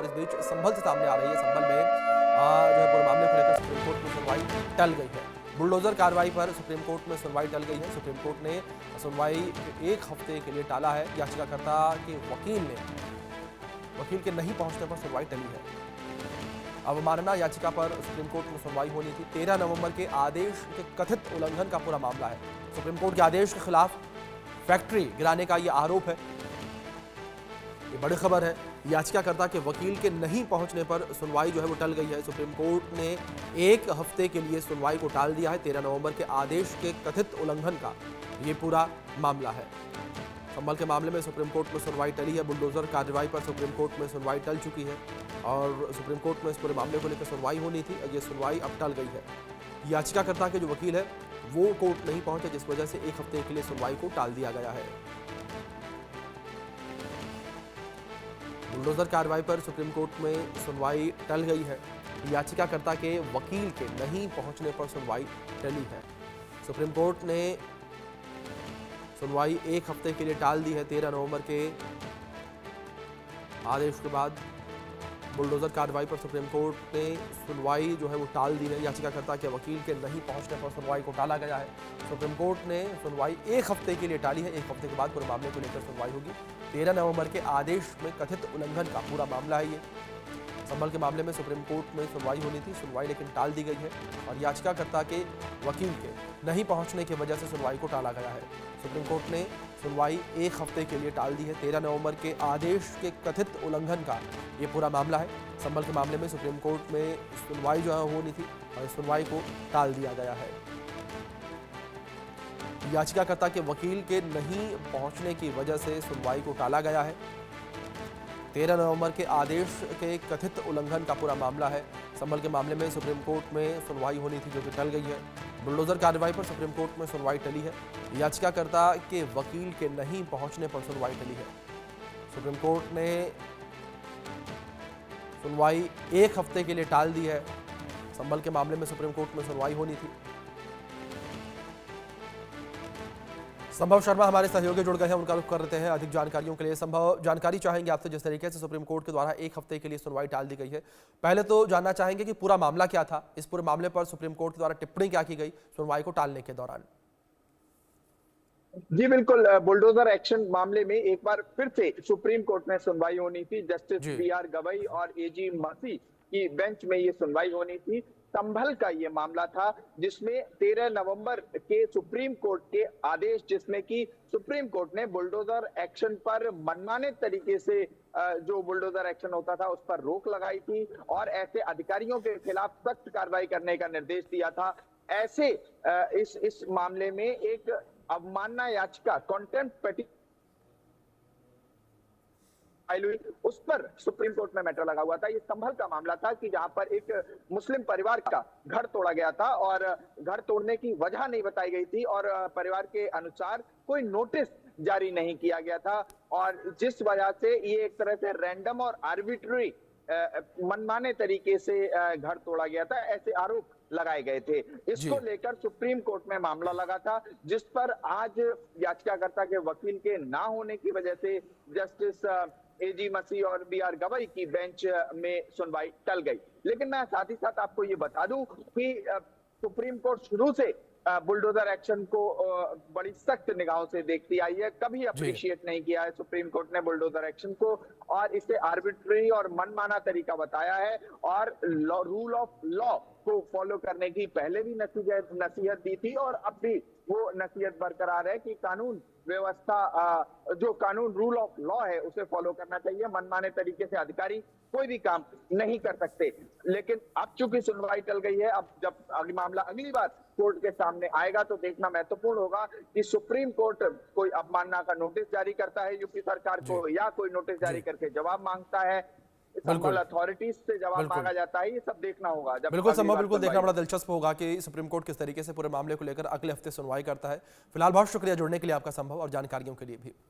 और इस बीच संभल से सामने आ रही है। संभल में जो है पूरे मामले को लेकर सुप्रीम कोर्ट में सुनवाई टल गई है। बुलडोजर कार्रवाई पर सुप्रीम कोर्ट में सुनवाई टल गई है। सुप्रीम कोर्ट ने सुनवाई 1 हफ्ते के लिए टाला है। याचिकाकर्ता के वकील के नहीं पहुंचने पर सुनवाई टली है। अवमानना याचिका पर सुप्रीम कोर्ट में सुनवाई होनी थी। 13 नवंबर के आदेश के कथित उल्लंघन का पूरा मामला है। सुप्रीम कोर्ट के आदेश के खिलाफ फैक्ट्री गिराने का यह आरोप है। ये बड़ी खबर है। याचिकाकर्ता के वकील के नहीं पहुंचने पर सुनवाई जो है वो टल गई है। सुप्रीम कोर्ट ने 1 हफ्ते के लिए सुनवाई को टाल दिया है। 13 नवंबर के आदेश के कथित उल्लंघन का ये पूरा मामला है। संभल के मामले में सुप्रीम कोर्ट में सुनवाई टली है। बुलडोजर कार्रवाई पर सुप्रीम कोर्ट में सुनवाई टल चुकी है और सुप्रीम कोर्ट में इस पूरे मामले को लेकर सुनवाई होनी थी। ये सुनवाई अब टल गई है। याचिकाकर्ता के जो वकील है वो कोर्ट नहीं पहुंचे, जिस वजह से 1 हफ्ते के लिए सुनवाई को टाल दिया गया है। बुलडोजर कार्रवाई पर सुप्रीम कोर्ट में सुनवाई टल गई है। याचिकाकर्ता के वकील के नहीं पहुंचने पर सुनवाई टली है। सुप्रीम कोर्ट ने सुनवाई 1 हफ्ते के लिए टाल दी है। 13 नवंबर के आदेश के बाद बुलडोजर कार्रवाई पर सुप्रीम कोर्ट ने सुनवाई जो है वो टाल दी है। याचिकाकर्ता के वकील के नहीं पहुंचने पर सुनवाई को टाला गया है। सुप्रीम कोर्ट ने सुनवाई 1 हफ्ते के लिए टाली है। 1 हफ्ते के बाद पूरे मामले को लेकर सुनवाई होगी। 13 नवंबर के आदेश में कथित उल्लंघन का पूरा मामला है। ये संभल के मामले में सुप्रीम कोर्ट में सुनवाई होनी थी, सुनवाई लेकिन टाल दी गई है और याचिकाकर्ता के वकील के नहीं पहुंचने की वजह से सुनवाई को टाला गया है। सुप्रीम कोर्ट ने सुनवाई 1 हफ्ते के लिए टाल दी है। 13 नवंबर के आदेश के कथित उल्लंघन का ये पूरा मामला है। संभल के मामले में सुप्रीम कोर्ट में सुनवाई जो है होनी थी और सुनवाई को टाल दिया गया है। याचिकाकर्ता के वकील के नहीं पहुंचने की वजह से सुनवाई को टाला गया है। 13 नवंबर के आदेश के कथित उल्लंघन का पूरा मामला है। संभल के मामले में सुप्रीम कोर्ट में सुनवाई होनी थी जो कि टल गई है। बुलडोजर कार्रवाई पर सुप्रीम कोर्ट में सुनवाई टली है। याचिकाकर्ता के वकील के नहीं पहुंचने पर सुनवाई टली है। सुप्रीम कोर्ट ने सुनवाई 1 हफ्ते के लिए टाल दी है। संभल के मामले में सुप्रीम कोर्ट में सुनवाई होनी थी। संभव शर्मा हमारे सहयोगी जुड़ गए हैं, उनका रुख कर रहे हैं अधिक जानकारियों के लिए। संभव, जानकारी चाहेंगे आपसे जिस तरीके से सुप्रीम कोर्ट के द्वारा 1 हफ्ते के लिए सुनवाई टाल दी गई है। पहले तो जानना चाहेंगे कि पूरा मामला क्या था, इस पूरे मामले पर सुप्रीम कोर्ट के द्वारा टिप्पणी क्या की गई सुनवाई को टालने के दौरान। जी बिल्कुल, बुलडोजर एक्शन मामले में एक बार फिर से सुप्रीम कोर्ट में सुनवाई होनी थी। जस्टिस BR गवई और AG मसी की बेंच में ये सुनवाई होनी थी। संभल का ये मामला था जिसमें 13 नवंबर के सुप्रीम कोर्ट के आदेश, जिसमें कि सुप्रीम कोर्ट ने बुलडोजर एक्शन पर मनमाने तरीके से जो बुलडोजर एक्शन होता था उस पर रोक लगाई थी और ऐसे अधिकारियों के खिलाफ सख्त कार्रवाई करने का निर्देश दिया था। ऐसे इस मामले में एक अवमानना याचिका, कंटेम्प्ट पिटीशन, उस पर सुप्रीम कोर्ट में मैटर लगा हुआ था। ये संभल का मामला था कि जहां पर एक मुस्लिम परिवार का घर तोड़ा गया था और घर तोड़ने की वजह नहीं बताई गई थी और परिवार के अनुसार कोई नोटिस जारी नहीं किया गया था और जिस वजह से ये एक तरह से रैंडम और आर्बिट्ररी मनमाने तरीके से घर तोड़ा गया था, ऐसे आरोप लगाए गए थे। इसको लेकर सुप्रीम कोर्ट में मामला लगा था, जिस पर आज याचिकाकर्ता के वकील के ना होने की वजह से जस्टिस AG मसी और BR गवई की बेंच में सुनवाई टल गई। लेकिन मैं साथ ही साथ आपको ये बता दूं कि सुप्रीम कोर्ट शुरू से बुलडोजर एक्शन को बड़ी सख्त निगाहों से देखती आई है। कभी अप्रिशिएट नहीं किया है सुप्रीम कोर्ट ने बुलडोजर एक्शन को और इसे आर्बिट्ररी और मनमाना तरीका बताया है और रूल ऑफ लॉ को फॉलो करने की पहले भी नसीहत दी थी और अब भी वो नसीहत बरकरार है कि कानून व्यवस्था, जो कानून रूल ऑफ लॉ है उसे फॉलो करना चाहिए। मनमाने तरीके से अधिकारी कोई भी काम नहीं कर सकते। लेकिन अब चूंकि सुनवाई टल गई है, अब जब मामला अगली बार कोर्ट के सामने आएगा तो देखना महत्वपूर्ण होगा कि सुप्रीम कोर्ट कोई अवमानना का नोटिस जारी करता है यूपी सरकार को या कोई नोटिस जारी करके जवाब मांगता है। संभल अथॉरिटीज से जवाब मांगा जाता है, ये सब देखना होगा। बिल्कुल संभव, बिल्कुल देखना बड़ा दिलचस्प होगा कि सुप्रीम कोर्ट किस तरीके से पूरे मामले को लेकर अगले हफ्ते सुनवाई करता है। फिलहाल बहुत शुक्रिया जुड़ने के लिए आपका संभव और जानकारियों के लिए भी।